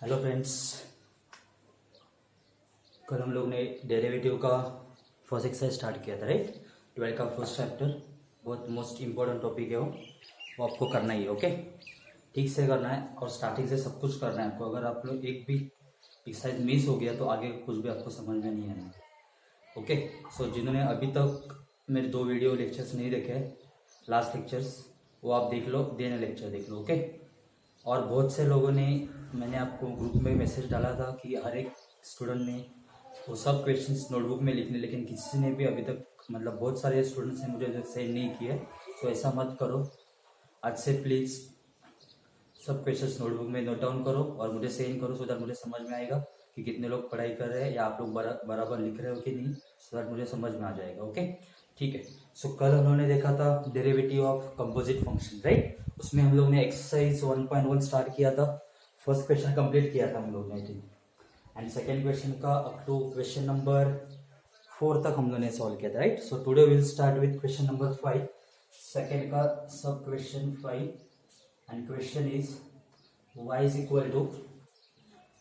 Hello friends, कल हम लोग ने डेरिवेटिव का फर्स्ट एक्सरसाइज स्टार्ट किया था, राइट। 12 का फर्स्ट चैप्टर, बहुत मोस्ट इम्पोर्टेंट टॉपिक है वो आपको करना ही है। ओके, ठीक से करना है और स्टार्टिंग से सब कुछ करना है आपको। अगर आप लोग एक भी एक्सरसाइज मिस हो गया तो आगे कुछ भी आपको समझ में नहीं आना। ओके, सो जिन्होंने अभी तक मेरे 2 वीडियो लेक्चर्स नहीं देखे, लास्ट लेक्चर्स, वो आप देख लो, देने लेक्चर देख लो। ओके, और बहुत से लोगों ने, मैंने आपको ग्रुप में मैसेज डाला था कि हर एक स्टूडेंट ने वो सब क्वेश्चंस नोटबुक में लिखने, लेकिन किसी ने भी अभी तक, मतलब बहुत सारे स्टूडेंट्स ने मुझे सेंड नहीं किए। सो ऐसा मत करो, आज से प्लीज़ सब क्वेश्चंस नोटबुक में नोट डाउन करो और मुझे सेंड करो, सो दैट मुझे समझ में आएगा कि कितने लोग पढ़ाई कर रहे हैं या आप लोग बराबर लिख रहे हो कि नहीं, सो दैट मुझे समझ में आ जाएगा। ओके, ठीक है। सो कल उन्होंने देखा था derivative of composite function, right. उसमें हम लोग ने एक्सरसाइज 1.1 स्टार्ट किया था, फर्स्ट क्वेश्चन कंप्लीट किया था हम लोग ने, ठीक। एंड सेकेंड क्वेश्चन का अप टू क्वेश्चन नंबर 4 तक हम लोग ने सॉल्व किया था, right. So today will start with question number 5, second का सब question 5, and question is y is equal to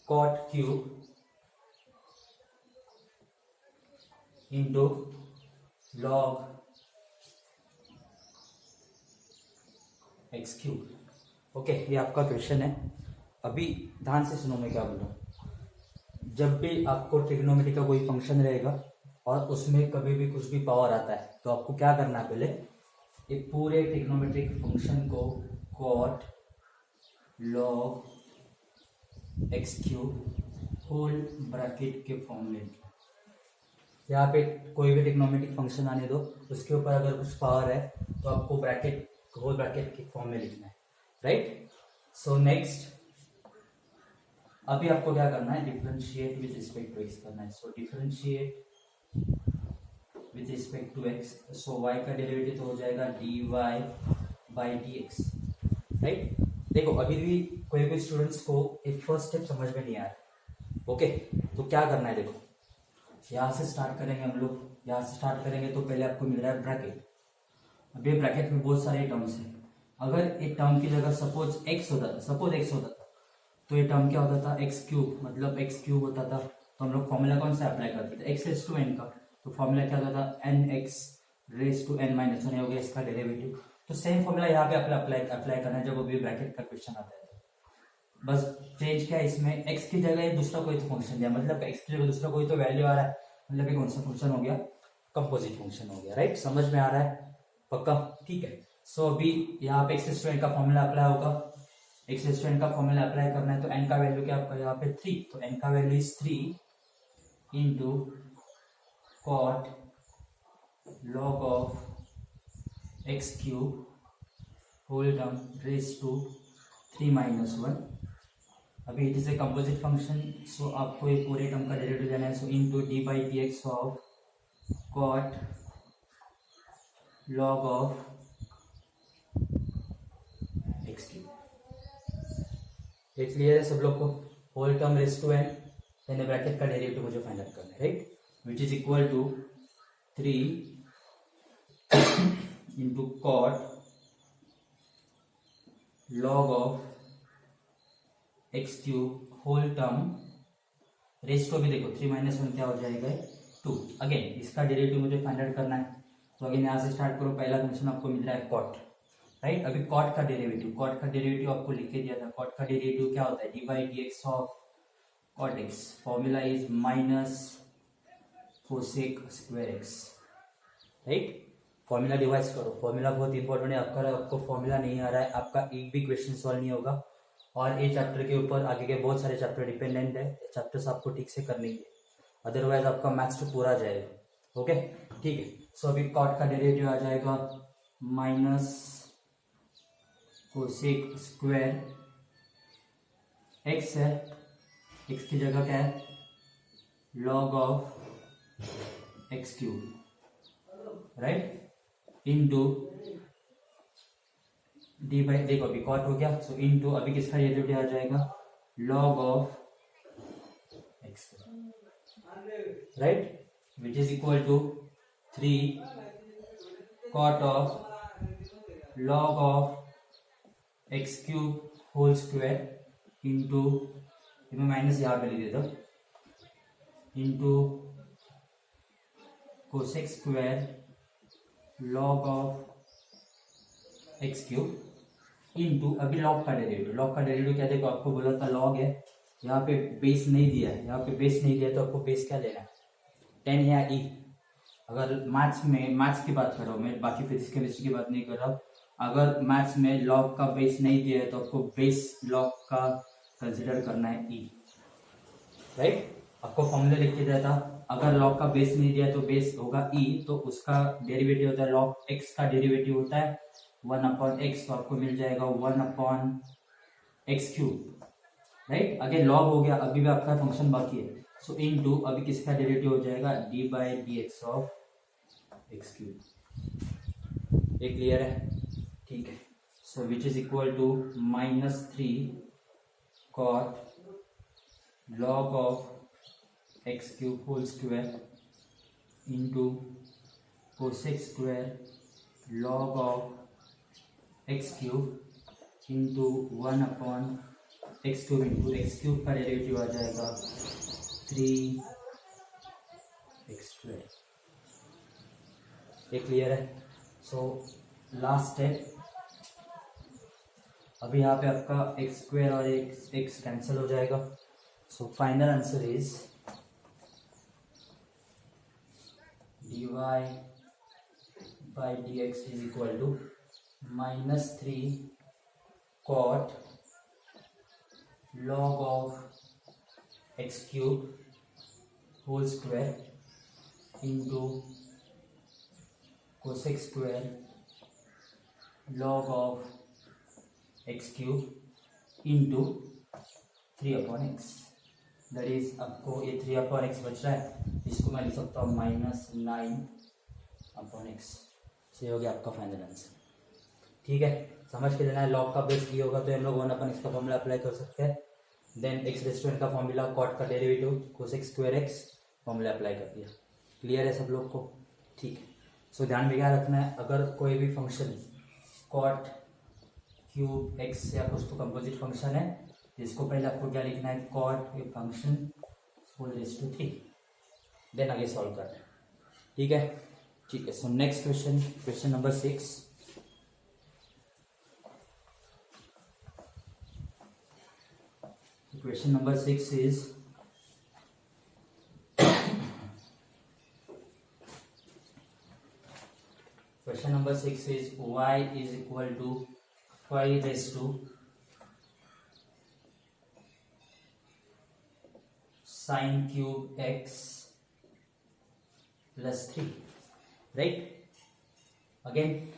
cot cube into log x cube. Okay, ये आपका क्वेश्चन है। अभी ध्यान से सुनो मैं क्या बोल रहा हूँ। जब भी आपको ट्रिग्नोमेट्री का कोई फंक्शन रहेगा और उसमें कभी भी कुछ भी पावर आता है तो आपको क्या करना है, पहले एक पूरे ट्रिग्नोमेट्रिक फंक्शन को cot log x cube whole bracket के फॉर्म में लिखना। यहाँ पे कोई भी ट्रिग्नोमेट्रिक फंक्शन आने दो, उसके ऊपर अगर कुछ पावर है तो आपको ब्रैकेट, होल ब्रैकेट के फॉर्म में लिखना है, राइट। सो नेक्स्ट, अभी आपको क्या करना है, differentiate with respect to x करना है। So differentiate with respect to x, so y का डेरिवेटिव तो हो जाएगा dy by d x, right. देखो, अभी भी कोई भी स्टूडेंट्स को एक फर्स्ट स्टेप समझ में नहीं आ रहा। ओके, तो क्या करना है, देखो यहाँ से स्टार्ट करेंगे हम लोग। यहाँ से स्टार्ट करेंगे तो पहले आपको मिल रहा है ब्रैकेट। अब ये ब्रैकेट में बहुत सारे टर्म्स हैं। अगर एक टर्म की जगह सपोज x होता था, तो ये टर्म क्या होता था, एक्स क्यूब, मतलब एक्स क्यूब होता था। तो हम लोग फॉर्मूला कौन सा अप्लाई करते थे, एक्स रेस टू एन का। तो फॉर्मूला क्या होता था, n x raise to n minus one, हो गया इसका डेरिवेटिव। तो सेम फॉर्मूला यहाँ पे अप्लाई करना है जब अभी ब्रैकेट का क्वेश्चन आता है। बस चेंज क्या है इसमें, x की जगह दूसरा कोई तो फंक्शन दिया, मतलब x की जगह दूसरा कोई तो वैल्यू आ रहा है, मतलब ये कौन सा फंक्शन हो गया, कंपोजिट फंक्शन हो गया, राइट। समझ में आ रहा है पक्का, ठीक है। सो अभी यहाँ पे एक्स रेस का फॉर्मूला अप्लाई होगा, एक्स रेस का फॉर्मूला अप्लाई करना है। तो n का वैल्यू क्या आपका यहाँ पे 3, तो n का value is 3 into cot log of x cube whole term raise to 3 minus 1। अभी it is a composite function, so आपको ये पूरे टर्म का डेरिवेटिव लेना है। So into d by d x of cot log of x cube. ये clear है सब लोग को, whole term raise to n, यानी ब्रैकेट का डेरिवेटिव मुझे फाइंड आउट करना है, right, which is equal to 3 into cot log of x cube whole term raise to, भी देखो 3 माइनस 1 क्या हो जाएगा, 2। अगेन इसका डेरिवेटिव मुझे फाइंड आउट करना है। तो अगेन यहाँ से स्टार्ट करो, पहला फंक्शन आपको मिल रहा है कॉट, राइट। अभी कॉट का डेरिवेटिव आपको लिख के दिया था। कॉट का डेरिवेटिव क्या होता है, d by d x of cot x, formula is minus cosec square x, right. Formula डिवाइस करो, फॉर्मूला बहुत इंपॉर्टेंट है। आपको फॉर्मूला नहीं आ रहा है, आपका एक भी क्वेश्चन सॉल्व नहीं होगा। और ये चैप्टर के ऊपर आगे के बहुत सारे चैप्टर डिपेंडेंट है, चैप्टर्स आपको ठीक से करनी है, अदरवाइज आपका मैथ्स तो पूरा जाएगा। ओके, ठीक है। सो अभी कॉट का डेरिवेटिव आ जाएगा माइनस कोसेक स्क्वायर एक्स है, एक्स की जगह क्या है, log of x cube, right, into d by, देखो अभी कॉट हो गया, सो इनटू अभी किसका डेरिवेटिव आ जाएगा, log of x, right, which is equal to 3 cot of log of x cube whole square into तो मैं माइनस यहाँ पे लिख देता हूँ, into cosec square log of x cube into अभी लॉग का डेरिवेटिव क्या, देखो आपको बोला था लॉग है, यहाँ पे बेस नहीं दिया है, यहाँ पे बेस नहीं दिया तो आपको बेस क्या लेना है 10 या ई। अगर मैथ्स की बात कर रहा हूँ मैं, बाकी फिजिक्स केमिस्ट्री की बात नहीं कर रहा हूँ। अगर मैथ्स में लॉग का बेस नहीं दिया है तो आपको बेस लॉग का कंसिडर करना है ई, राइट। आपको फॉर्मूला लिख के दिया था, अगर लॉग का बेस नहीं दिया तो बेस होगा ई, तो उसका डेरिवेटिव होता है लॉग एक्स का डेरिवेटिव होता है 1/x, तो आपको मिल जाएगा 1/x cube, right. Again log हो गया, अभी भी आपका फंक्शन बाकी है, सो इनटू अभी किसका डेरिवेटिव हो जाएगा d/dx ऑफ एक्स क्यूब। ये क्लियर है, ठीक है। So which is equal to -3 cot log of x cube whole square into cosec square log of x cube into 1/x cube into x cube का derivative आ जाएगा 3x²। ये clear है। So last step, अभी यहाँ पे आपका x² और x कैंसिल हो जाएगा, so final answer is dy/dx is equal to -3 cot log of x cube whole square into cosec square log of x cube into 3/x, that is आपको ये 3/x बच रहा है, इसको मैं लिख सकता हूँ -9/x। ये हो गया आपका फाइनल आंसर, ठीक है। समझ के देना है, लॉग का बेस ये होगा तो हम लोग 1/x का फॉर्मूला अप्लाई कर सकते हैं, देन एक्स रेस्टोरेंट का फॉर्मूला कॉट का derivative cosec square x formula apply कर दिया। क्लियर है सब लोग को, ठीक है। सो ध्यान में क्या रखना है, अगर कोई भी फंक्शन कॉट क्यूब एक्स या कुछ तो कंपोजिट फंक्शन है, इसको पहले आपको क्या लिखना है, cot a function whole raise to 3, then आगे सॉल्व करना है, ठीक है, ठीक है। So next question, question number 6। Question number 6 is y is equal to 5 raised to sin cube x plus 3, right? Again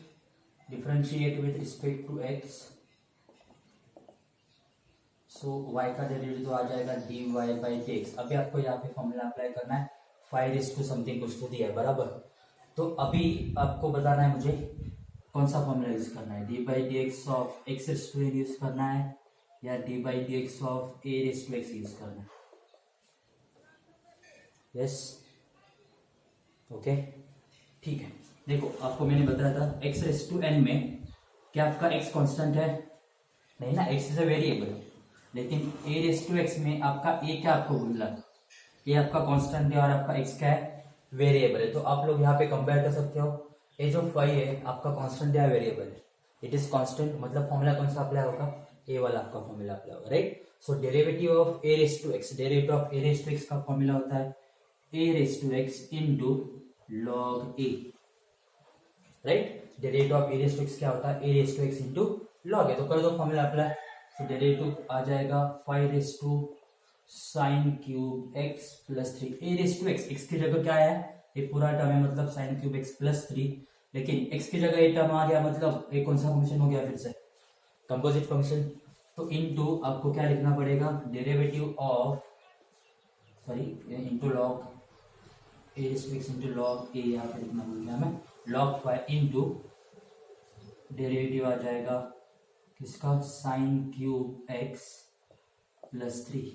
differentiate with respect to x, so y का derivative आ जाएगा dy/dx। अभी आपको यहाँ पे फॉर्मूला अप्लाई करना है, 5 raised to something कुछ तो दिया है, बराबर। तो अभी आपको बताना है मुझे कौन सा फॉर्मूला यूज करना है, d/dx of x raised to n use करना है या d/dx of a raised to x use करना है। यस, ओके, ठीक है। देखो आपको मैंने बताया था x raised to n में क्या आपका x कांस्टेंट है, नहीं ना, x इज अ वेरिएबल, लेकिन a रेस टू एक्स में आपका a क्या आपको बोला, ये आपका कांस्टेंट है और आपका x क्या है, वेरिएबल है। तो आप लोग यहाँ पे कंपेयर कर सकते हो, ये जो 5 है आपका कांस्टेंट या वेरिएबल है, इट इज कांस्टेंट, मतलब फॉर्मूला कौन सा अप्लाई होगा, a वाला आपका फॉर्मूला अप्लाई होगा, right. So derivative of a raise to x, derivative of a raise to x का फॉर्मूला होता है a raise to x into log a, right. Derivative of a raise to x क्या होता है, a raise to x into log a। तो कर दो formula apply, तो डेरिवेटिव आ जाएगा 5 raise to sine cube x plus 3, a raise to x, x की जगह क्या है, ये पूरा टर्म है मतलब साइन क्यूब एक्स प्लस 3, लेकिन एक्स की जगह ये टर्म आ गया, मतलब ये कौन सा फंक्शन हो गया, फिर से कंपोजिट फंक्शन। तो इनटू आपको क्या लिखना पड़ेगा, derivative of into log a raise to x into log a, यहाँ पे लिखना भूल गया मैं, लॉग 5 इनटू डेरिवेटिव आ जाएगा किसका, sine cube x plus 3,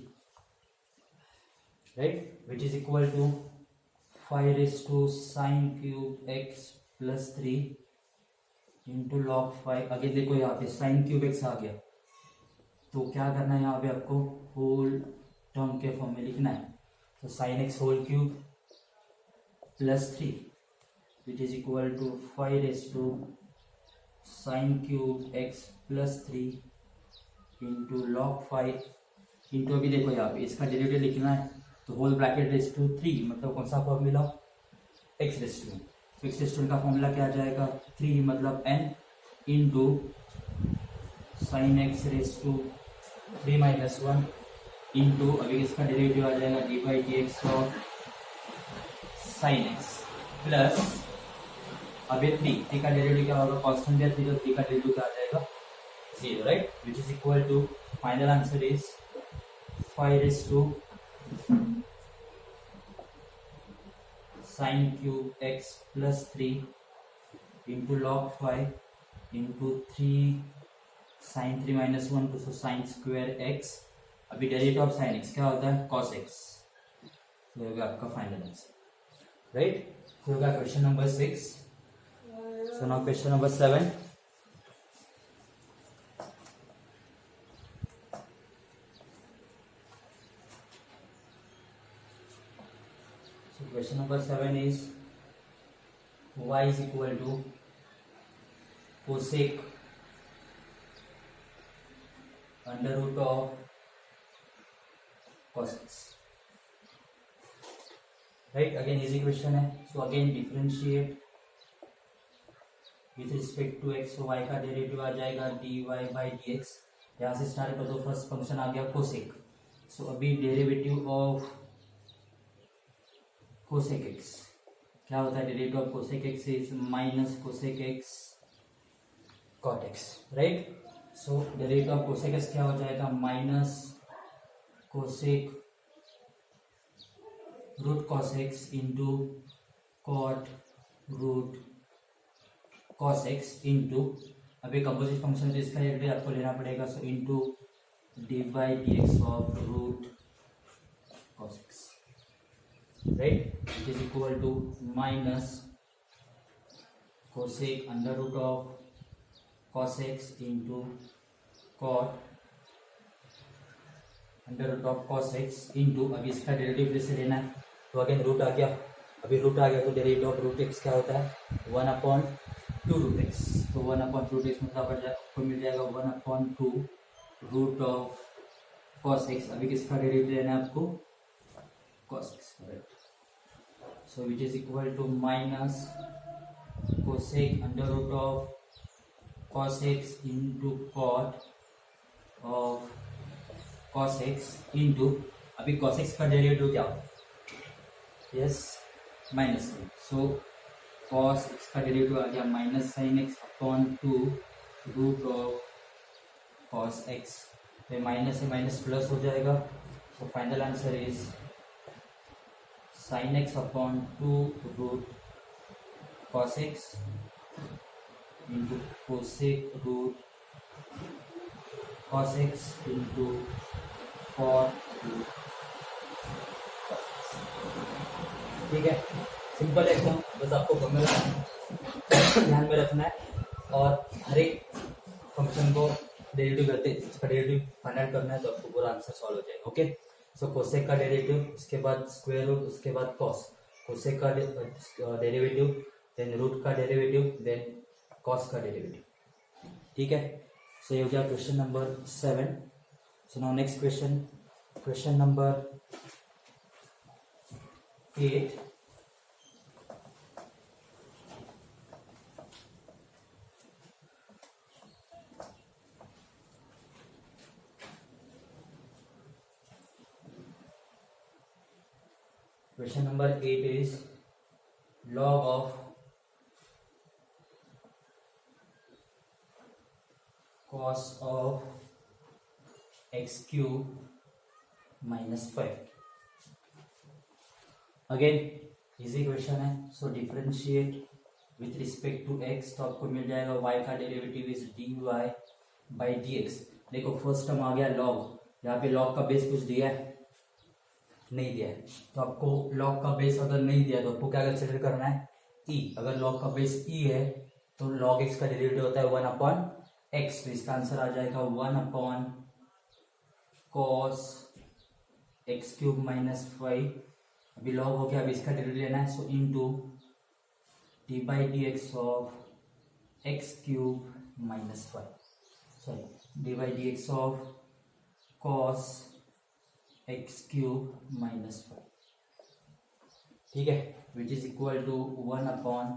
right, which is equal to 5 raise to sine cube x plus 3 into log 5। अगे देखो यहाँ पे साइन क्यूब एक्स आ गया, तो क्या करना है यहाँ पे आपको, होल टर्म के फॉर्म में लिखना है। तो sine x whole cube plus 3 which is equal to 5 sine cube x plus 3 into log 5 into, अभी देखो यहाँ पे इसका डेरिवेटिव लिखना है तो होल ब्रैकेट रेस टू 3, मतलब कौन सा फॉर्मूला, एक्स रेस टू। तो एक्स रेस टू का फॉर्मूला क्या आ जाएगा, 3 मतलब n into sine x raise to 3 minus 1 into, अभी इसका डेरिवेटिव आ जाएगा d by d x of sine x plus, अभी 3 का डेरिवेटिव क्या होगा, कॉन्स्टेंट है 3, तो 3 का डेरिवेटिव क्या आ जाएगा 0, right, which is equal to, final answer is 5 sine cube x plus 3 into log 5 into 3 sine 3 minus 1 तो साइन स्क्वायर एक्स, अभी डेरिवेटिव ऑफ साइन एक्स क्या होता है, कॉस एक्स, तो होगा आपका फाइनल आंसर, राइट। तो होगा question number 6। So now question number 7। So question number 7 is y is equal to cosec under root of cos x, right, again easy question है। so again differentiate with respect to x, so y का derivative आ जाएगा dy by dx, यहाँ से start कर दो, first function आ गया cosec, so अभी डेरिवेटिव ऑफ cosec x क्या होता है, derivative of cosec x is minus cosec x cot x, right. So derivative of cosec x क्या हो जाएगा, minus cosec root cos x into cot root cos x into, अभी composite function जो इसका derivative आपको लेना पड़ेगा, so into d by d x of root cos x, right, which is equal to minus cosec under root of cos x into cot under root of cos x into, अभी इसका derivative फिर से लेना है, तो again root आ गया, अभी रूट आ गया तो डेरिवेटिव ऑफ रूट एक्स क्या होता है, 1/2 रूट एक्स, तो 1/2 रूट एक्स मतलब आपको मिल जाएगा 1/2 रूट ऑफ cos x, अभी किसका डेरिवेटिव लेना है आपको, cos x, right, so which is equal to minus cosec under root of cos x into cot of cos x into, अभी cos x का डेरिवेटिव क्या, yes minus, so cos x का derivative आ गया minus sine x upon 2 root of cos x, तो minus से minus plus हो जाएगा, so final answer is sin x upon 2 root cos x into cosec root cos x into cot root cos x, ठीक है, simple एकदम, बस आपको formula ध्यान में रखना है और हर एक फंक्शन को डेरिवेटिव करते इसका डेरिवेटिव फाइंड आउट करना है, तो आपको पूरा आंसर सॉल्व हो जाएगा, ओके। सो कोसेक का डेरिवेटिव, उसके बाद स्क्वायर रूट, उसके बाद कॉस, कोसेक का डेरिवेटिव, देन रूट का डेरिवेटिव, देन कॉस का डेरिवेटिव, ठीक है। सो ये हो गया question number 7। So now next question, question number 8। Question number 8 is log of cos of x cube minus 5। Again easy question है, so differentiate with respect to x, तो आपको मिल जाएगा y का derivative is dy by dx। देखो first term आ गया log, यहाँ पे log का बेस कुछ दिया है, नहीं दिया है, तो आपको log का बेस अगर नहीं दिया तो आपको क्या कंसिडर करना है, e, अगर log का बेस e है तो log x का डेरिवेटिव होता है 1/x, तो इसका आंसर आ जाएगा 1 upon cos x cube minus 5, अभी लॉग हो गया, अभी इसका डेरिवेटिव लेना है, so into d by d x of x cube minus 5, sorry d by d x of cos x cube minus 5, ठीक है, which is equal to 1 upon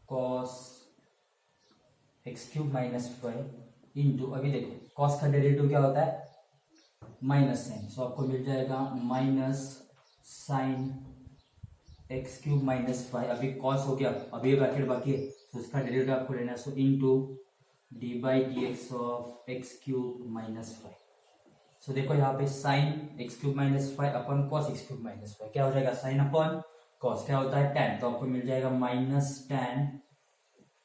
cos x cube minus 5 into, अभी देखो cos का derivative क्या होता है, minus sign, सो आपको मिल जाएगा minus sine x cube minus 5, अभी कॉस हो गया, अभी ब्रैकेट बाकी है, तो उसका डेरिवेटिव आपको लेना है, so into d by d x of x cube minus 5, सो देखो यहाँ पे sine x cube minus 5 upon cos x cube minus 5 क्या हो जाएगा, साइन अपॉन कॉस क्या होता है tan, तो आपको मिल जाएगा minus tan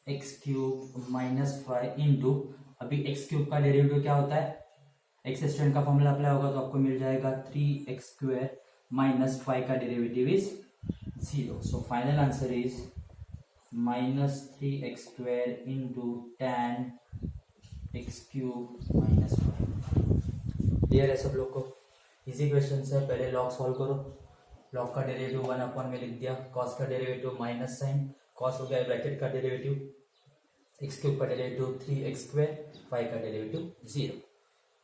x cube minus 5 into, अभी एक्स क्यूब का डेरिवेटिव क्या होता है, एक्स स्टैंड का फॉर्मूला अप्लाई होगा, तो आपको मिल जाएगा 3x स्क्वायर माइनस 5 का derivative is 0, so final answer is minus 3x square into tan x cube minus 5। Clear है सब लोग को, इजी क्वेश्चन है, पहले लॉग सॉल्व करो, लॉग का डेरिवेटिव 1 अपॉन में लिख दिया, कॉस का डेरिवेटिव माइनस साइन, कॉस हो गया ब्रैकेट का डेरिवेटिव, एक्स क्यूब का डेरिवेटिव 3x स्क्वायर, 5 का डेरिवेटिव 0,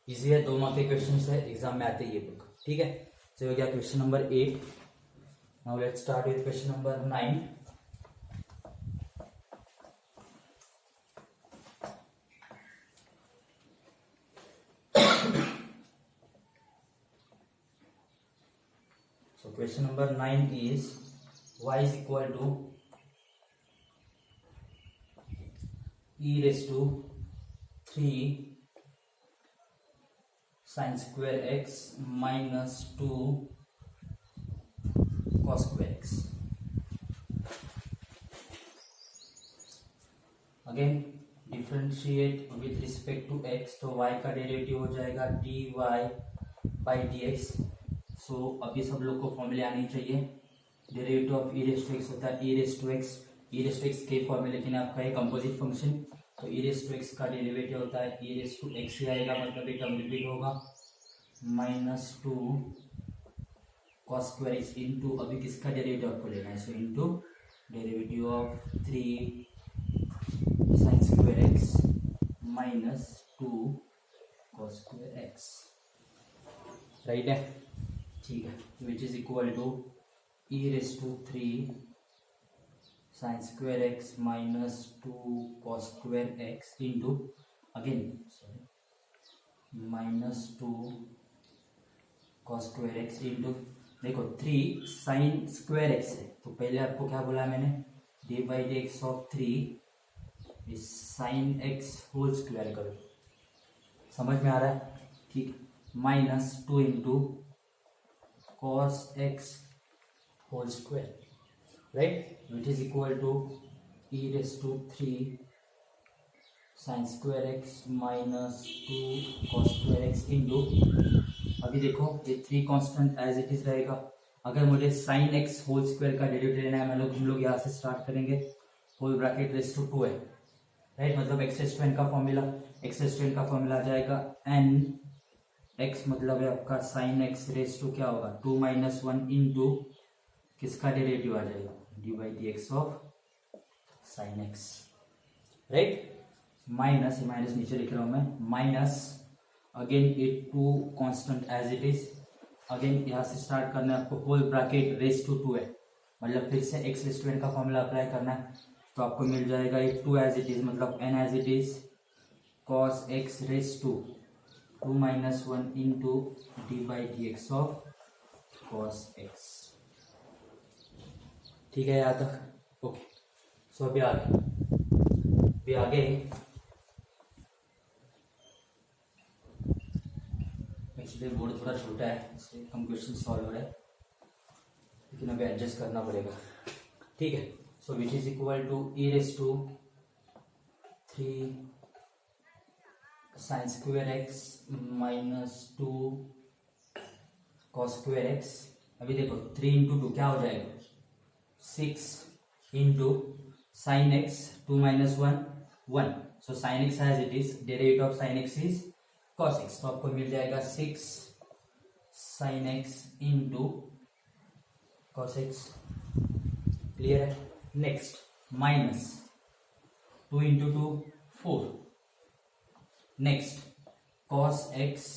इजी है, 2 मार्क के क्वेश्चन है, एग्जाम में आते ही ये बुक, ठीक है। तो हो गया question number 8, now let's start with question number 9। So question number 9 is y is equal to e raised to 3 sin square x minus 2 cos square x। Again differentiate with respect to x, तो y का derivative हो जाएगा dy by dx। सो अभी सब लोग को फॉर्मूले आनी चाहिए, derivative of e raise to x होता है e raise to x, e raise to x के फॉर्मूले लेकिन आपका है कंपोजिट फंक्शन, तो e रेज़ टू x का डेरिवेटिव होता है e रेज़ टू x ही आएगा, मतलब ये टर्म रिपीट होगा, minus 2 cos square x into, अभी किसका डेरिवेटिव आपको लेना है, so into derivative of 3 sin square x minus 2 cos square x, right है, ठीक है, which is equal to e raise to 3 sin square x minus 2 cos square x into, again sorry minus 2 cos square x into, देखो 3 sin square x है, तो पहले आपको क्या बोला मैंने, d by d x of 3 is sine x whole square करो, समझ में आ रहा है, ठीक, minus 2 into cos x whole square, right, which is equal to e raise to 3 sin square x minus 2 cos square x into, अभी देखो ये 3 कांस्टेंट एज इट इज रहेगा, अगर मुझे sin x होल स्क्वायर का डेरिवेटिव लेना है, हम लोग यहाँ से स्टार्ट करेंगे, होल ब्रैकेट रेज़ टू 2 है, राइट, मतलब x रेज़ टू n का formula, x raise to n का फॉर्मूला आ जाएगा n x, मतलब है आपका sin x रेज़ टू क्या होगा 2 माइनस 1 इंटू किसका डेरिवेटिव आ जाएगा d by d x of sin x, right, minus, minus नीचे लिख रहा हूं मैं, माइनस अगेन ये 2 कांस्टेंट एज इट इज, अगेन यहाँ से स्टार्ट करना है आपको, होल ब्रैकेट रेज़ टू 2 है, मतलब फिर से x रेज़ टू n का फॉर्मूला अप्लाई करना है, तो आपको मिल जाएगा ये 2 एज इट इज, मतलब n as it is cos x raise to 2 minus 1 into d by d x of cos x, ठीक है यहाँ तक, ओके। सो अभी आगे एक्चुअली बोर्ड थोड़ा छोटा है, इसलिए कम क्वेश्चन सॉल्व हो रहा है, लेकिन अभी एडजस्ट करना पड़ेगा, ठीक है। So which is equal to e raise to 3 sin square x minus 2 cos square x, अभी देखो 3 इंटू 2 क्या हो जाएगा 6 into sine x 2 minus 1 1, so sine x as it is, derivative of sine x is cos x, तो आपको मिल जाएगा 6 sine x into cos x. Clear है। Next minus 2 into 2 4। Next cos x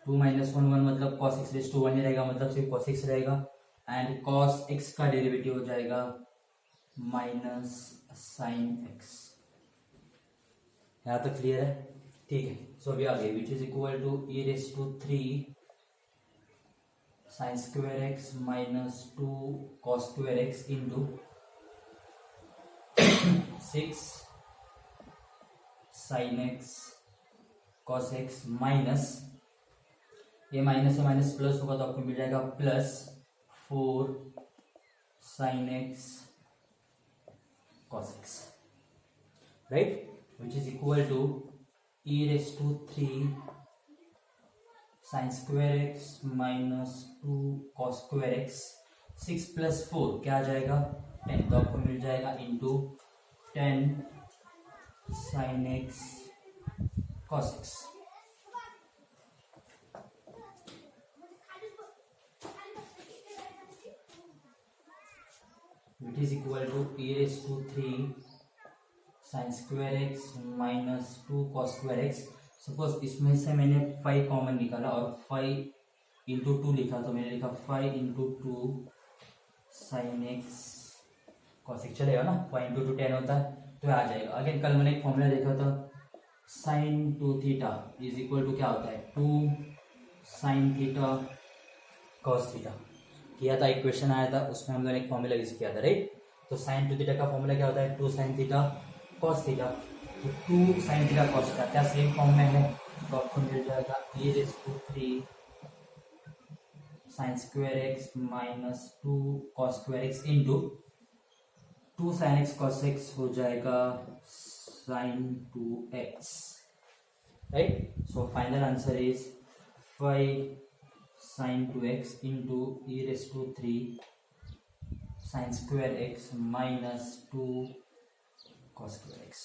2 minus 1 1 मतलब cos x raise to 1 ही रहेगा, मतलब सिर्फ कॉस एक्स रहेगा। एंड कॉस एक्स का डेरिवेटिव हो जाएगा माइनस साइन एक्स। यहाँ तक क्लियर है। ठीक है। सो अभी आगे which is equal to e raise to 3 sine square x minus 2 cos square x into 6 sine x cos x minus, ये माइनस से माइनस प्लस होगा तो आपको मिल जाएगा plus 4 sine x cos x, right, which is equal to e raise to 3 sine square x minus 2 cos square x. 6 plus 4 क्या आ जाएगा 10, तो आपको मिल जाएगा into 10 sine x cos x. Which is equal to e raise to 3 sine square x minus 2 cos square x. Suppose इसमें से मैंने 5 कॉमन निकाला और 5 इंटू 2 लिखा, तो मैंने लिखा 5 into 2 sine x cos x, चलेगा ना। 5 इंटू 2 10 होता है, तो आ जाएगा। अगेन कल मैंने एक फॉर्मूला देखा था, sine 2 theta is equal to क्या होता है 2 साइन थीटा कॉस थीटा। किया था, एक क्वेश्चन आया था उसमें हम लोगों ने एक फॉर्मूला यूज किया था, राइट। तो साइन 2 थीटा का फॉर्मूला क्या होता है 2 साइन थीटा कॉस थीटा। तो 2 साइन थीटा कॉस थीटा क्या सेम फॉर्म में है, तो आपको मिल जाएगा e raise to 3 sine square x minus 2 cos square x into 2 sine x cos x हो जाएगा sine 2x, right. So final answer is 5 sine 2x into e raise to 3 sine square x minus 2 cos square x.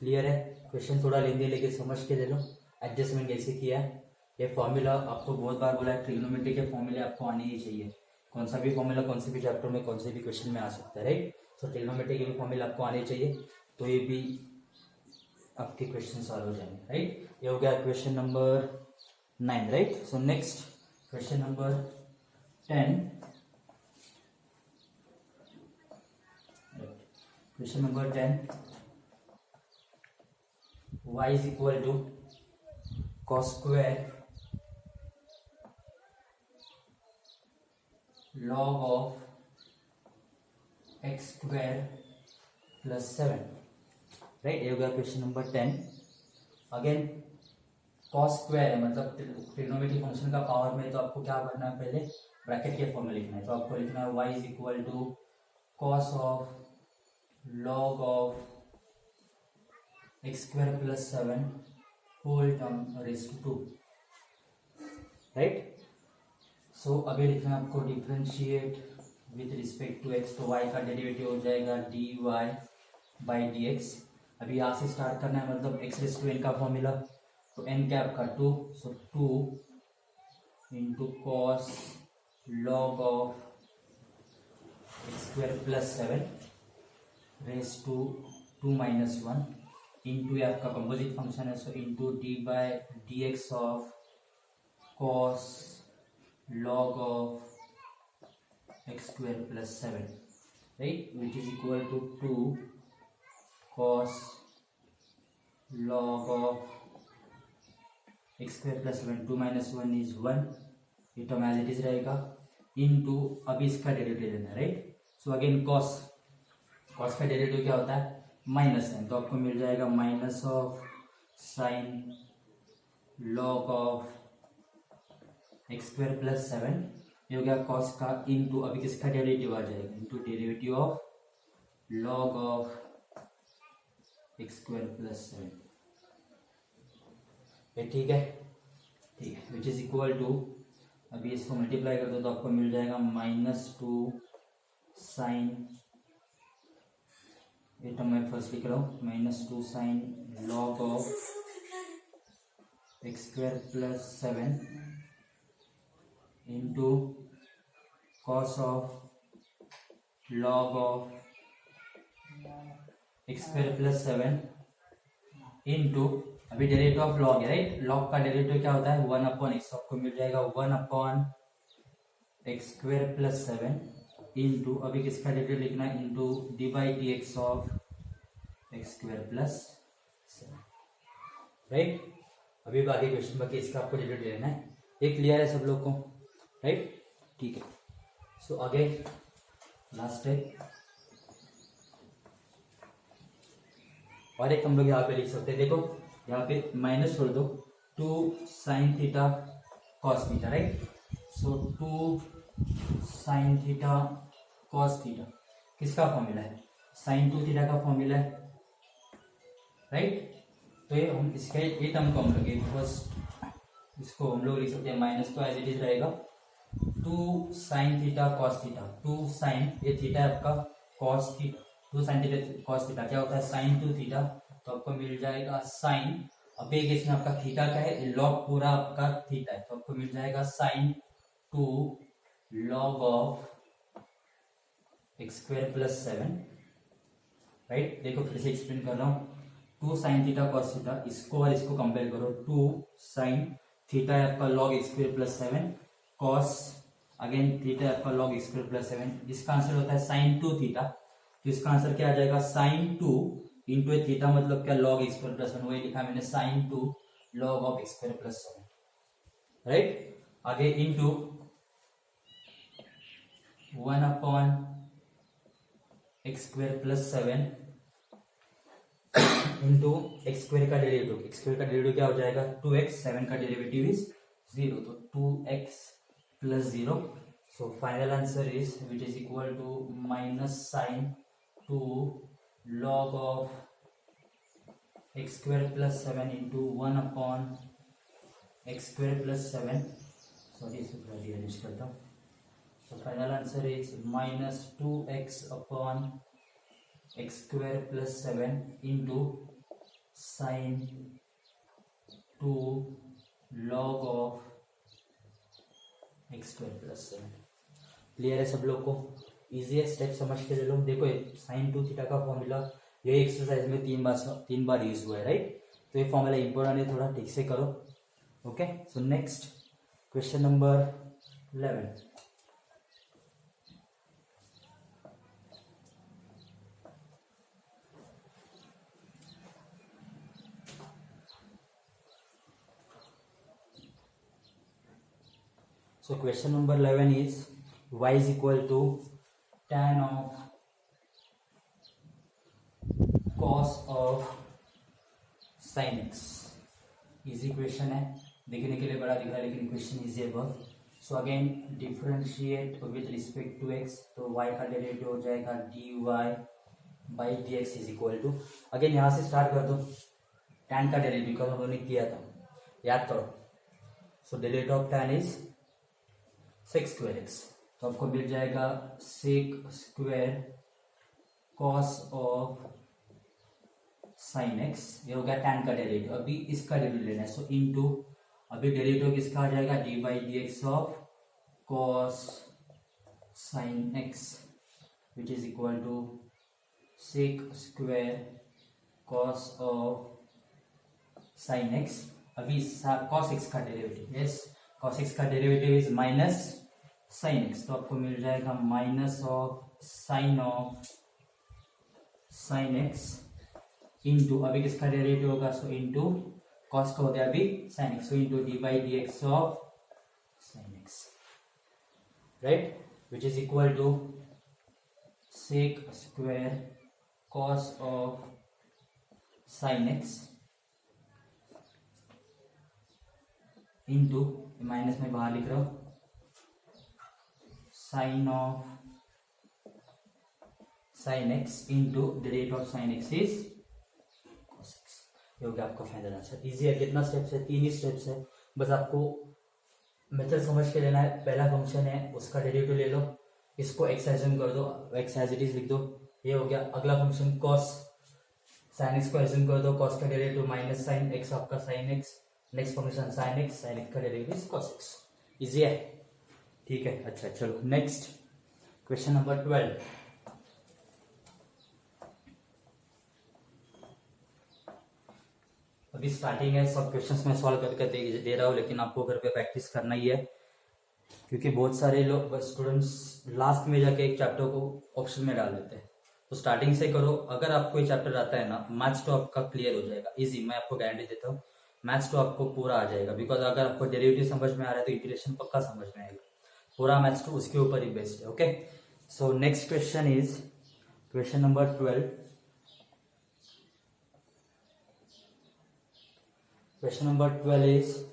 Clear है। Question थोड़ा लेंगे लेकिन समझ के ले लो adjustment कैसे किया है। ये फॉर्मूला आपको बहुत बार बोला है, ट्रिग्नोमेट्री के फॉर्मूले आपको आने ही चाहिए। कौन सा भी फॉर्मूला कौन से भी चैप्टर में कौन से भी क्वेश्चन में आ सकता है, राइट। सो ट्रिग्नोमेट्री के भी फॉर्मूले आपको आने चाहिए, तो ये भी आपके क्वेश्चन सॉल्व हो जाएंगे, राइट। ये हो गया question number 9, right. So next question number 10, question number 10, y is equal to cos square log of x square plus 7, right. ये हो गया question number 10। Again cos square है, मतलब ट्रिग्नोमेट्री फंक्शन का पावर में, तो आपको क्या करना है पहले ब्रैकेट के फॉर्म में लिखना है। तो आपको लिखना है y is equal to cos of log of x square plus 7 whole term raise to 2, right. So अभी लिखना है आपको differentiate with respect to x, तो y का डेरिवेटिव हो जाएगा dy बाई डी एक्स। अभी यहाँ से स्टार्ट करना है, मतलब एक्स रेज़ टू n का फॉर्मूला, तो n क्या आपका 2, so 2 into cos log of x square plus 7 raise to 2 minus 1 into ये आपका कंपोजिट फंक्शन है, so into d by d x of cos log of x square plus 7, right, which is equal to 2 cos log of x square plus 7, 2 minus 1 is 1, ये term as it is रहेगा, into अभी इसका derivative लेना है, right. So again cos का derivative क्या होता है माइनस साइन, तो आपको मिल जाएगा minus of sign log of x square plus 7, ये हो गया कॉस का, इंटू अभी किसका डेरिवेटिव आ जाएगा into derivative of log of x square plus 7, ये ठीक है, विच इज इक्वल टू, अभी इसको मल्टीप्लाई कर दो तो आपको मिल जाएगा -2 साइन, ये टर्म मैं फर्स्ट लिख रहा हूँ, -2 sign log of x square plus 7 into cos of log of x square plus 7 into, अभी डेरिवेटिव ऑफ लॉग है राइट, लॉग का डेरिवेटिव क्या होता है 1 अपॉन एक्स, आपको मिल जाएगा 1 upon x square plus 7 into, अभी किसका डेरिवेटिव लिखना है into d by d x of x square plus 7 right. अभी आगे क्वेश्चन बाकी इसका आपको डेरिवेटिव लेना है, ये क्लियर है सब लोग को राइट, ठीक है। सो आगे लास्ट है, और एक हम लोग यहाँ पे लिख सकते हैं, देखो यहाँ पे माइनस छोड़ दो, 2 sine theta cos theta right. So 2 sine theta cos theta किसका फॉर्मूला है, साइन 2 थीटा का फॉर्मूला है राइट। तो ये हम इसके ये टर्म को हम लोग फर्स्ट इसको हम लोग लिख सकते हैं माइनस, तो एज इट इज रहेगा 2 sine theta cos theta, 2 sine ये थीटा है आपका, cos theta 2 sine theta cos theta क्या होता है साइन 2 थीटा, तो आपको मिल जाएगा साइन, अब एक इसमें आपका थीटा का है, लॉग पूरा आपका थीटा है, तो आपको मिल जाएगा sine 2 log of x square plus 7 right. देखो फिर से एक्सप्लेन कर रहा हूँ, 2 साइन थीटा कॉस थीटा, इसको और इसको कंपेयर करो, 2 साइन थीटा है आपका log x square plus 7 cos again theta है आपका लॉग एक्स स्क्वायर प्लस 7, इसका आंसर होता है साइन 2 थीटा, तो इसका आंसर क्या आ जाएगा साइन 2 इंटू थीटा मतलब क्या लॉग एक्स स्क्वायर प्लस 7, वही लिखा मैंने sine 2 log of x square plus 7 right. आगे into 1 upon x square plus 7 into x square का डेरिवेटिव, एक्स स्क्वायर का डेरिवेटिव क्या हो जाएगा 2x, 7 का डेरिवेटिव इज 0, तो 2x plus 0, so final answer is which is equal to minus sin 2 log of x square plus 7 into 1 upon x square plus 7, sorry इसे थोड़ा rearrange करता हूँ, so final answer is minus 2x upon x square plus 7 into sin 2 log of x square plus 7। Clear है सब लोग को, easy है, step समझ के ले लो। देखो साइन 2 थीटा का फॉर्मूला ये एक्सरसाइज में तीन बार यूज हुआ है राइट, तो ये फॉर्मूला इंपॉर्टेंट है, थोड़ा ठीक से करो okay. So next question number 11, so question number 11 is y is equal to tan of cos of sin x। Easy question है, देखने के लिए बड़ा दिख रहा है लेकिन क्वेश्चन इजी है बहुत। So again differentiate with respect to x, तो y का डेरिवेटिव हो जाएगा dy by d x is equal to, again यहाँ से स्टार्ट कर दो, tan का डेरिवेटिव का हमने किया था याद करो। So derivative of tan is sec square x, तो आपको मिल जाएगा sec square cos of sine x, ये हो गया tan का डेरिवेटिव, अभी इसका डेरिवेटिव लेना है, सो इनटू अभी डेरिवेटिव किसका आ जाएगा d by d x of cos sine x which is equal to sec square cos of sine x, अभी कॉस एक्स का डेरिवेटिव, यस कॉस एक्स का derivative is minus sine x, तो आपको मिल जाएगा minus of sine x into अभी किसका derivative होगा, सो इंटू कॉस का हो गया अभी sine x, so into d by d x of sine x right, which is equal to sec square cos of sine x into minus में बाहर लिख रहा हूं sine of sine x into derivative of sine x is cos x, ये हो गया आपका final answer. Easy है, कितना स्टेप्स है, 3 ही स्टेप्स है, बस आपको मेथड समझ के लेना है। पहला फंक्शन है उसका डेरिवेटिव ले लो, इसको एक्स एज्यूम कर दो, एक्स एज इट इज लिख दो, ये हो गया। अगला फंक्शन कॉस साइन एक्स को एज्यूम कर दो, कॉस का डेरिवेटिव माइनस साइन एक्स आपका sine x, next function sin x का डेरिवेटिव cos x। इजी है, ठीक है। अच्छा चलो नेक्स्ट क्वेश्चन नंबर 12। अभी स्टार्टिंग है, सब क्वेश्चंस मैं सॉल्व करके दे रहा हूँ, लेकिन आपको घर पे प्रैक्टिस करना ही है, क्योंकि बहुत सारे लोग स्टूडेंट्स लास्ट में जाके एक चैप्टर को ऑप्शन में डाल देते हैं। तो स्टार्टिंग से करो। अगर आपको ये चैप्टर आता है ना, मैथ्स तो आपका क्लियर हो जाएगा, इजी, मैं आपको गारंटी देता हूँ। मैथ्स तो आपको पूरा आ जाएगा, बिकॉज अगर आपको डेरिवेटिव समझ में आ रहा है तो इंटीग्रेशन पक्का समझ में आएगा। पूरा मैथ्स तो उसके ऊपर ही बेस्ड है। Okay, so next question is question number 12। Question number 12 is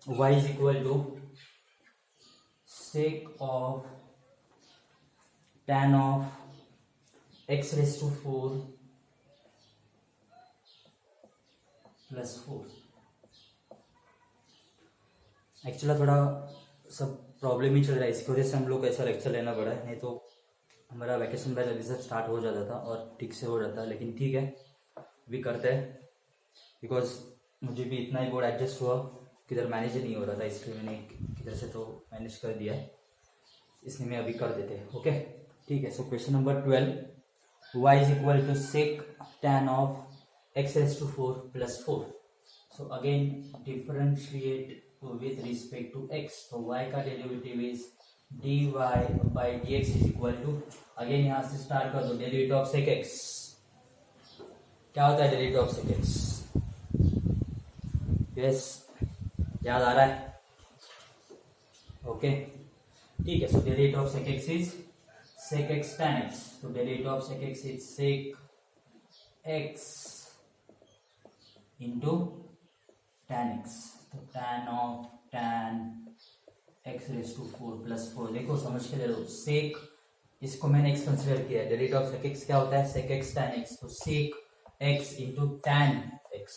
y is equal to sec of tan of x raised to 4 plus 4। Actually थोड़ा सब प्रॉब्लम ही चल रहा है, इसकी वजह से हम लोग को ऐसा लेक्चर लेना पड़ा है, नहीं तो हमारा वैकेशन बैच अभी से स्टार्ट हो जाता था और ठीक से हो जाता है। लेकिन ठीक है, अभी करते हैं, बिकॉज मुझे भी इतना ही बोर्ड एडजस्ट हुआ, किधर मैनेज नहीं हो रहा था, इसलिए मैंने किधर से तो मैनेज कर दिया है, इसलिए मैं अभी कर देते हैं। ओके ठीक है। So question number 12, y is equal to sec tan of x raise to 4 plus 4। So again differentiate with respect to x, तो y का derivative is dy by dx is equal to, again यहाँ से start कर दो, derivative of sec x। क्या होता है derivative of sec x? Yes, याद आ रहा है? ओके ठीक है। So derivative of sec x is sec x tan x, तो derivative of sec x is sec x into tan x, तो tan of tan x raise to 4 plus 4। देखो समझ के ले लो, सेक इसको मैंने x कंसिडर किया है, डेरिवेटिव ऑफ सेक x क्या होता है? सेक x tan x, तो सेक x into tan x,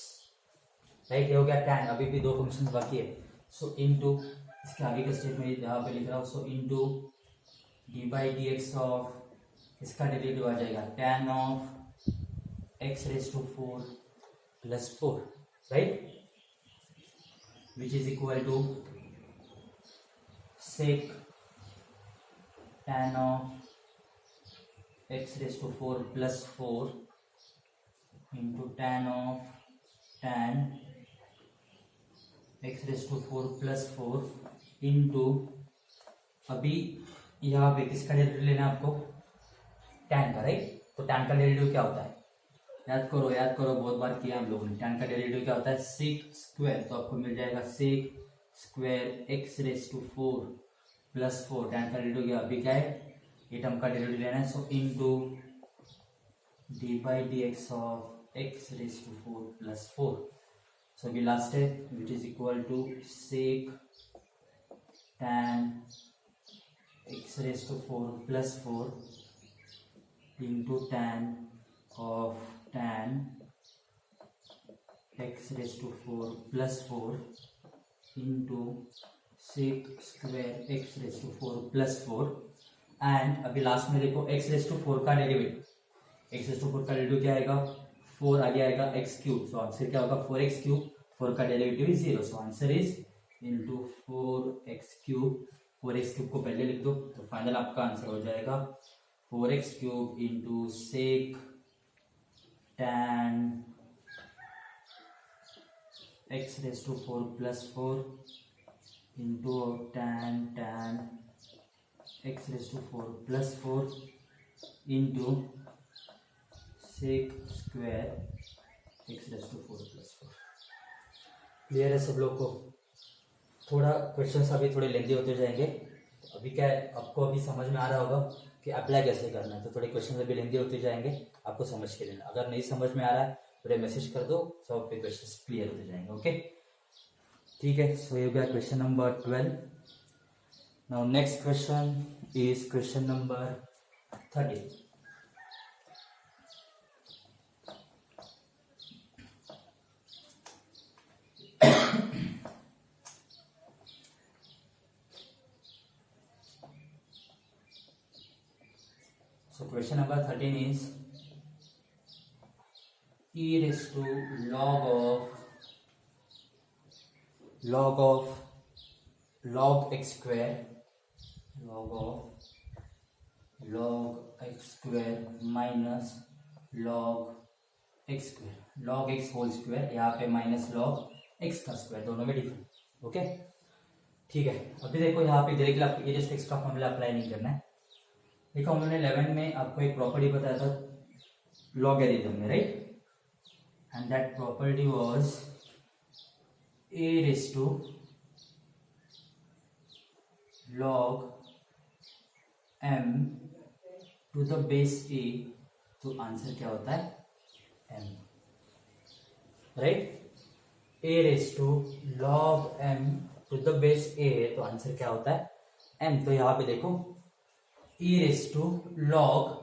right, ये हो गया tan। अभी भी दो फंक्शन बाकी है, सो इनटू इसके आगे का स्टेप में यहाँ पे लिख रहा हूँ, so into d by d x of इसका डेरिवेटिव आ जाएगा tan of x raise to 4 plus 4, right, which is equal to sec tan of x raise to 4 plus 4 into tan of tan x raise to 4 plus 4 into, अभी यहाँ पे किसका derivative लेना है आपको? tan का, राइट। तो tan का डेरिवेटिव क्या होता है? याद करो, बहुत बार किया हम लोगों ने। tan का डेरिवेटिव क्या होता है? सेक स्क्वायर, तो आपको मिल जाएगा sec square x raise to 4 plus 4। tan का डेरिवेटिव क्या अभी क्या है? ये टर्म का डेरिवेटिव लेना है, so into d by d x of x raise to 4 plus 4। So अभी लास्ट है, which is equal to sec tan x raise to 4 plus 4 into tan of tan x raise to 4 plus 4 into sec square x raise to 4 plus 4। And अभी last में देखो x raise to 4 का derivative, x raise to 4 का derivative क्या आएगा? 4 आगे आएगा x cube, so answer क्या होगा? 4x cube. 4 का derivative is 0, so answer is into 4x cube. 4x cube को पहले लिख दो, तो फाइनल आपका आंसर हो जाएगा 4x cube into sec tan x raise to 4 plus 4 into tan x raise to 4 plus 4 into sec square x raise to 4 plus 4। Clear है सब लोग को? थोड़ा क्वेश्चंस अभी थोड़े लेंदी होते जाएंगे, अभी क्या है, आपको अभी समझ में आ रहा होगा कि अप्लाई कैसे करना है, तो थोड़े क्वेश्चन अभी लेंदी होते जाएंगे, आपको समझ के लेना। अगर नहीं समझ में आ रहा है थोड़े मैसेज कर दो, सब पे क्वेश्चन क्लियर होते जाएंगे। ओके ठीक है। सो ये हो गया question number 12। Now next question is question number 13। So question number 13 is e raised to log x square, log x square minus log x square, log x whole square, यहाँ पे minus log x का square, दोनों में different. Okay, ठीक है. अभी देखो यहाँ पे डायरेक्टली आपको ए रेस्ट एक्स का फॉर्मूला अप्लाई नहीं करना है. देखो हमने 11 में आपको एक प्रॉपर्टी बताया था लॉगरिथम में, right? And that property was a raised to log m to the base a. तो आंसर क्या होता है? m, right? a raise to log m to the base a, तो आंसर क्या होता है? m. तो यहाँ पे देखो e रेस टू log,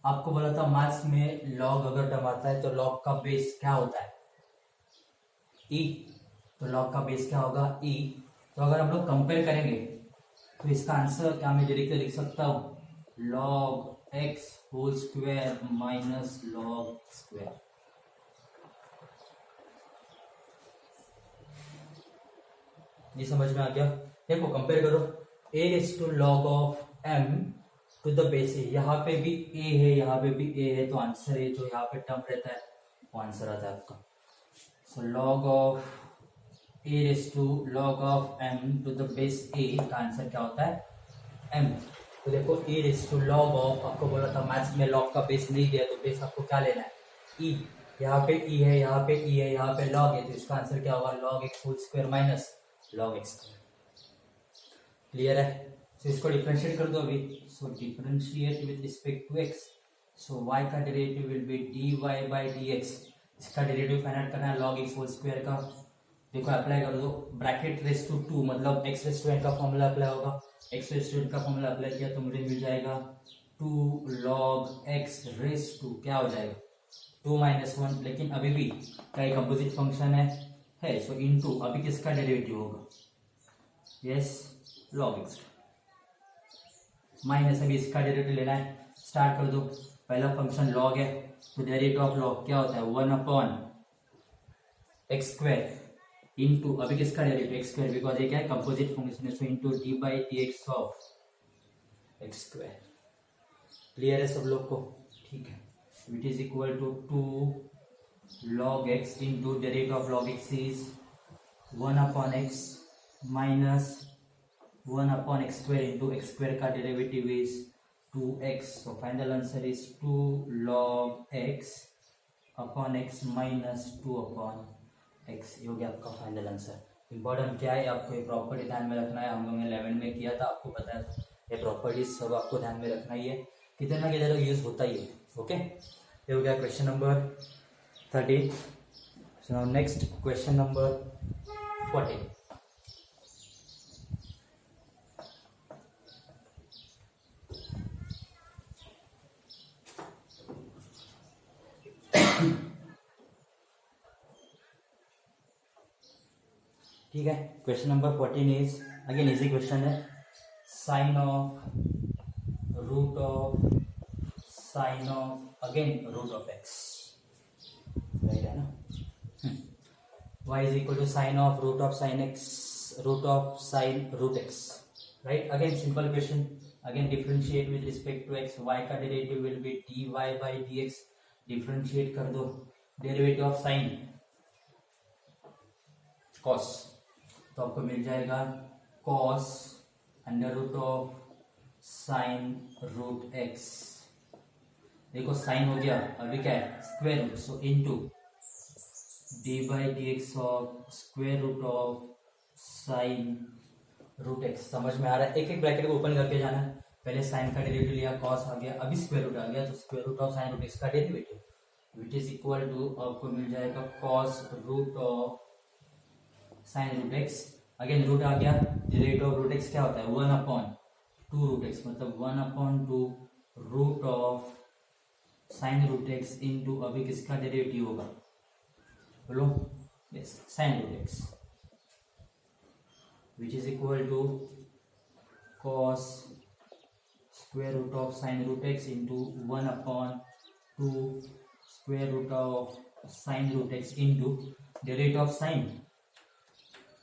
आपको बोला था मैथ्स में log अगर टर्म आता है तो log का बेस क्या होता है? e. तो log का बेस क्या होगा? e. तो अगर हम लोग कंपेयर करेंगे तो इसका आंसर क्या मैं डायरेक्टली लिख सकता हूं? log x whole square minus log square. ये समझ में आ गया? देखो कंपेयर करो, a raise to log of m to the base a. यहाँ पे भी a है, यहाँ पे भी a है, तो आंसर है जो यहाँ पे टर्म रहता है वो आंसर आता है आपका. So log of a raise to log of m to the base a का आंसर क्या होता है? m. तो देखो a raise to log of, आपको बोला था मैथ्स में log का बेस नहीं दिया तो बेस आपको क्या लेना है? e. यहाँ पे e है, यहाँ पे e है, यहाँ पे log है, तो इसका आंसर क्या होगा? log x whole square minus log x square. Clear है? तो इसको डिफरेंशिएट कर दो अभी. So differentiate with respect to x. So y का derivative will be dy by dx. इसका डेरिवेटिव फाइंड आउट करना है log x होल स्क्वायर का. देखो अप्लाई कर दो, ब्रैकेट रेस टू 2 मतलब x रेस टू n का फॉर्मूला अप्लाई होगा. x रेस टू n का फॉर्मूला अप्लाई किया तो मुझे मिल जाएगा 2 log x रेस टू क्या हो जाएगा? 2 माइनस 1. लेकिन अभी भी क्या कंपोजिट फंक्शन है सो इनटू अभी किसका डेरिवेटिव होगा? यस, log x माइनस अभी इसका डेरिवेटिव लेना है. स्टार्ट कर दो. पहला फंक्शन log है तो डेरिवेटिव ऑफ log क्या होता है? 1 अपॉन एक्स स्क्वायर इनटू अभी किसका डेरिवेटिव? एक्स स्क्वायर, बिकॉज ये क्या है? कंपोजिट फंक्शन है, so into d by d x of x square. Clear है सब लोग को? ठीक है. It is equal to 2 log x into derivative of log x is 1 upon x minus 1 upon x square into x square का derivative is 2x. So final answer is 2 log x अपॉन x minus 2 upon x. ये हो गया आपका final answer. Important क्या है, आपको ये प्रॉपर्टी ध्यान में रखना है. हम लोगों ने 11 में किया था, आपको पता है ये प्रॉपर्टीज सब आपको ध्यान में रखना ही है, कितने ना कितने यूज होता ही है. ओके, ये हो गया question number 13. So now next question number 14. ठीक है. Question number 14 is again easy question है. Sine of root of x, right है ना? y is equal to sine of root of sine root x, right? Again simple question. Again differentiate with respect to x. y का derivative will be dy by dx. Differentiate कर दो. Derivative of sign cos, तो आपको मिल जाएगा cos under root of sine root x. देखो sine हो गया, अभी क्या है? Square root. So into d by d x of square root of sine root x. समझ में आ रहा है? एक एक ब्रैकेट को ओपन करके जाना है. पहले साइन का डेरिवेटिव लिया, cos आ गया, अभी स्क्वायर रूट आ गया, तो square root of sine root x का derivative which is equal to आपको मिल जाएगा cos root of sine root x. Again root आ गया, डेरिवेटिव ऑफ रूट एक्स क्या होता है? 1 अपॉन 2 रूट एक्स, मतलब 1 upon 2 root of sine root x into अभी किसका डेरिवेटिव होगा? बोलो. Yes, sine root x which is equal to cos square root of sine root x into 1 upon 2 square root of sine root x into derivative of sine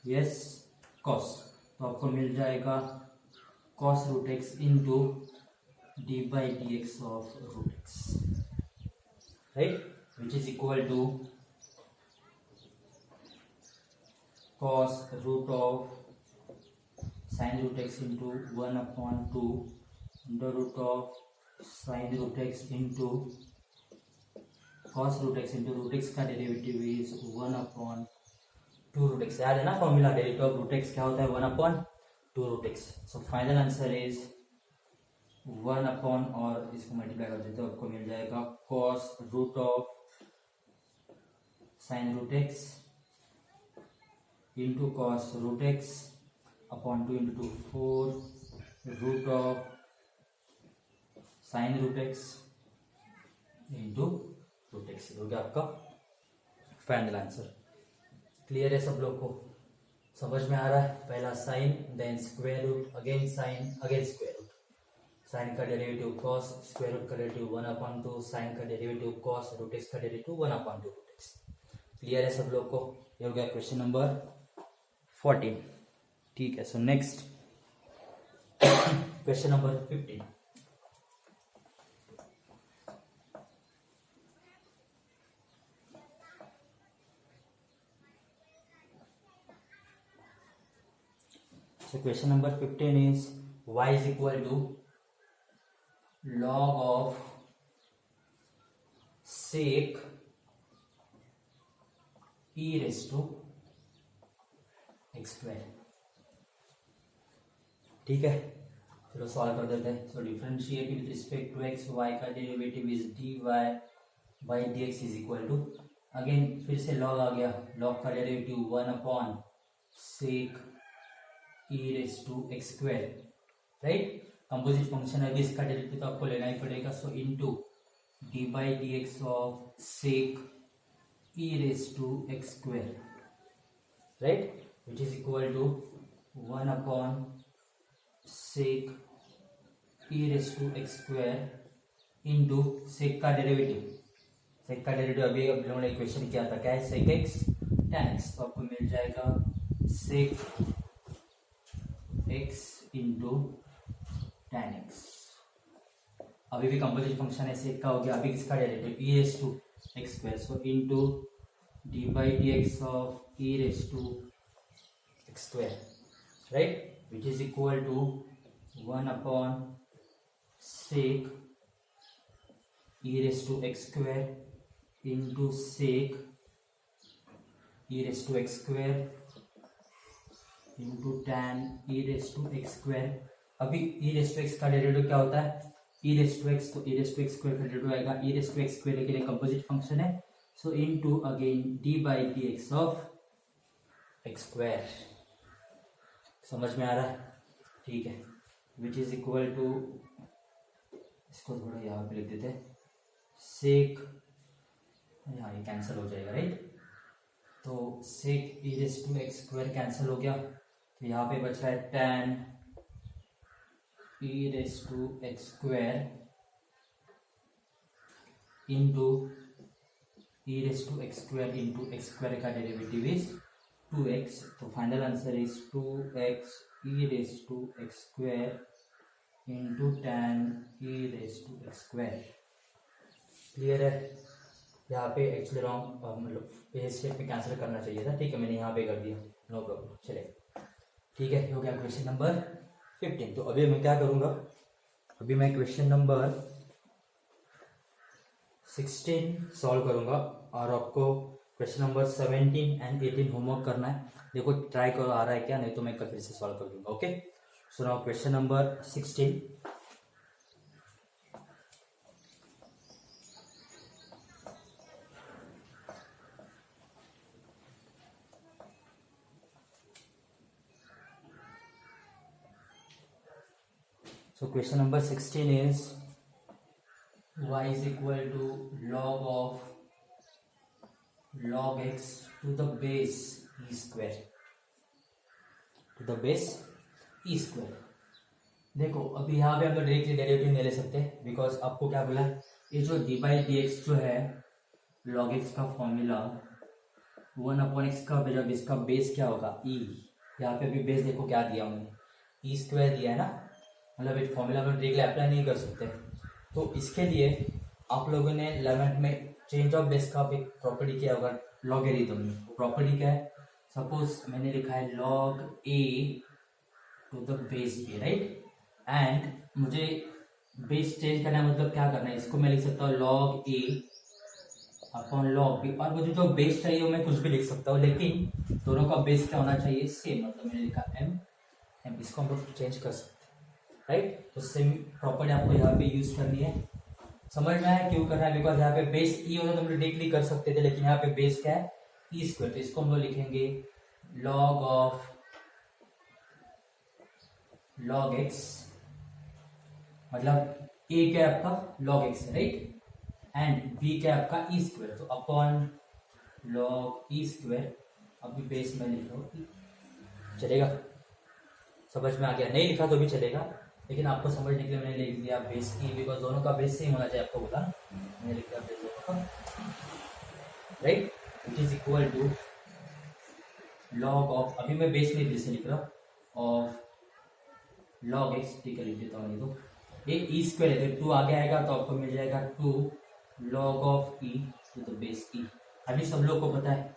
yes cos, तो आपको मिल जाएगा cos root x into d by d x of root x, right, which is equal to cos root of sin root x into 1 upon 2 under root of sin root x into cos root x into root x का derivative is 1 upon 2 root x। याद है ना formula, derivative of root x क्या होता है 1 upon 2 root x। So final answer is 1 upon, और इसको multiply कर देते हो आपको मिल जाएगा cos root of sin root x into cos root x upon 2 into 2 4 root of sin root x into root x हो गया आपका फाइनल आंसर। क्लियर है सब लोग को, समझ में आ रहा है? पहला sine, then square root, again sine, again square root, sine का डेरिवेटिव cos, स्क्वायर रूट का डेरिवेटिव 1 upon 2, साइन का डेरिवेटिव cos, रूट x का derivative 1 upon 2 root x। Clear है सब लोग को? ये हो गया क्वेश्चन नंबर 14। ठीक है, so next question number 15। So question number 15 is y is equal to log of sec e raised to x square। ठीक है, चलो सॉल्व कर देते हैं। So differentiate with respect to x, y का derivative is dy by dx is equal to, again फिर से log आ गया, लॉग का derivative 1 upon sec e raise to x square, right. Composite function है, अभी इसका डेरिवेटिव तो आपको लेना ही पड़ेगा। So into d by d x of sec e raise to x square, right, which is equal to 1 upon sec e raised to x square into sec का derivative, सेक का डेरिवेटिव अभी हम लोगों ने इक्वेशन किया था, क्या है sec x tan x, तो आपको मिल जाएगा sec x into tan x। अभी भी कंपोजिट फंक्शन है, सेक का हो गया, अभी किसका derivative e raised to x square, so into d by dx of e raised to x square, right, which is equal to 1 upon sec e raised to x square into sec e raised to x square into tan e raised to x square। अभी e raised to x का derivative क्या होता है, e raised to x, तो e raised to x square का derivative आएगा e raised to x square, लेकिन एक कंपोजिट फंक्शन है, so into again d by dx of x square। समझ में आ रहा है? ठीक है, विच इज इक्वल टू, इसको थोड़ा यहाँ पे लिख देते हैं, सेक, यहाँ ये कैंसिल हो जाएगा, राइट, तो sec e raise to x square cancel हो गया, तो यहाँ पे बच रहा है tan e raise to x square into e raise to x square into x square का डेरिवेटिव इज 2x, तो final answer is 2x e raise to x square into tan e raise to x square. Clear है? यहाँ पे actually wrong, मतलब a step में cancel करना चाहिए था, ठीक है, मैंने यहाँ पे कर दिया, नो प्रॉब्लम, चलेगा। ठीक है, हो गया क्वेश्चन नंबर 15। तो अभी मैं क्या करूँगा, अभी मैं क्वेश्चन नंबर 16 सॉल्व करूँगा, और आपको क्वेश्चन नंबर 17 एंड 18 होमवर्क करना है। देखो ट्राई करो आ रहा है क्या, नहीं तो मैं फिर से सॉल्व कर दूंगा। Okay, so now question number 16। So question number 16 is y is equal to log x to the base e square, to the base e square। देखो अभी यहाँ पे हम तो डायरेक्टली डेरिवेटिव नहीं ले सकते, बिकॉज आपको क्या बोला, ये जो डी बाई डी एक्स जो है लॉग एक्स का फॉर्मूला 1/x का, जब इसका बेस क्या होगा e, यहाँ पे भी बेस देखो क्या दिया हमने ई स्क्वायर दिया है ना, मतलब एक फॉर्मूला में डायरेक्टली अप्लाई नहीं कर सकते। तो इसके लिए आप लोगों ने 11th में चेंज ऑफ बेस का एक प्रॉपर्टी किया होगा लॉगरिथम में। प्रॉपर्टी क्या है, सपोज मैंने लिखा है log a to the base b, right, and मुझे बेस चेंज करना है, मतलब क्या करना है, इसको मैं लिख सकता हूँ log a upon log b, और मुझे जो बेस चाहिए वो मैं कुछ भी लिख सकता हूँ, लेकिन दोनों का बेस क्या होना चाहिए, सेम, मतलब मैंने लिखा m, इसको हम लोग चेंज कर सकते हैं, राइट। तो सेम प्रॉपर्टी आपको यहाँ पे यूज करनी है। समझ में आया क्यों करना है, बिकॉज यहाँ पे बेस ई होता तो हम लोग डायरेक्टली कर सकते थे, लेकिन यहाँ पे बेस क्या है ई स्क्वायर, तो इसको हम लोग लिखेंगे लॉग ऑफ लॉग एक्स, मतलब ए क्या है आपका लॉग एक्स है, राइट, एंड बी क्या है आपका ई स्क्वायर, तो अपॉन लॉग ई स्क्वायर, अभी बेस में लिख लो, चलेगा, समझ में आ गया, नहीं लिखा तो भी चलेगा, लेकिन आपको समझने के लिए मैंने लिख दिया बेस ई, बिकॉज दोनों का बेस सेम होना चाहिए, आपको बोला मैंने लिख दिया बेस दोनों का, right, which is equal to log of, अभी मैं बेस में फिर से लिख रहा हूँ, ऑफ लॉग एक्स, ठीक है लिख देता हूँ, तो ये ई स्क्वायर है, तो 2 आगे आएगा तो आपको मिल जाएगा 2 log of e to the base e. अभी सब लोग को पता है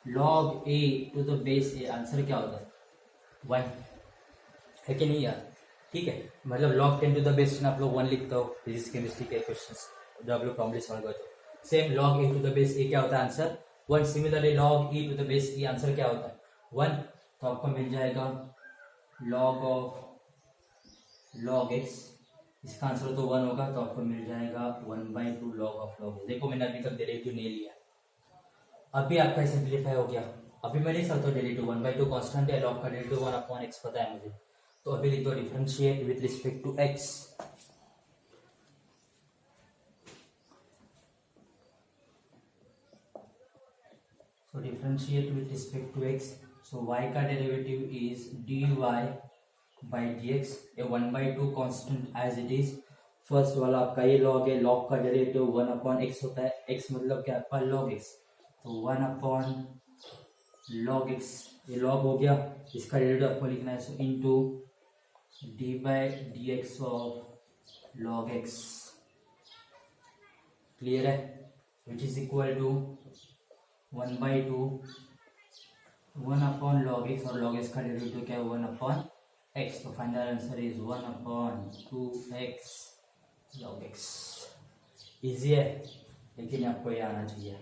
log a to the base a, answer क्या होता है 1, है कि नहीं यार, ठीक है, मतलब log 10 टू द बेस 10 आप लोग 1 लिखते हो फिजिक्स केमिस्ट्री के क्वेश्चंस जो आप लोग प्रॉब्लम सॉल्व करते हो। Same log a to the base a क्या होता है answer 1, similarly log e to the base e answer क्या होता है 1, तो आपको मिल जाएगा log ऑफ log x, इसका आंसर तो 1 होगा, तो आपको मिल जाएगा 1/2 log ऑफ log। देखो मैंने अभी तक डेरिवेटिव नहीं लिया, अभी आपका सिंप्लीफाई हो गया, अभी मैं नहीं सकता डेरिवेटिव 1/2 कांस्टेंट है, log का डेरिवेटिव 1/x पता है मुझे, तो अभी लिख दो differentiate with respect to x, so differentiate with respect to x, so y का derivative is dy by dx, a 1/2 constant as it is, first वाला आपका ये log है, log का डेरिवेटिव 1/x होता है, x मतलब क्या आपका log x, तो 1/log x, ये log हो गया, इसका डेरिवेटिव आपको लिखना है, so into d by d x of log x, clear है, which is equal to 1/2 1/log x, और log x का डेरिवेटिव क्या है 1/x, तो final answer is 1/2x log x। Easy है, लेकिन आपको ये आना चाहिए।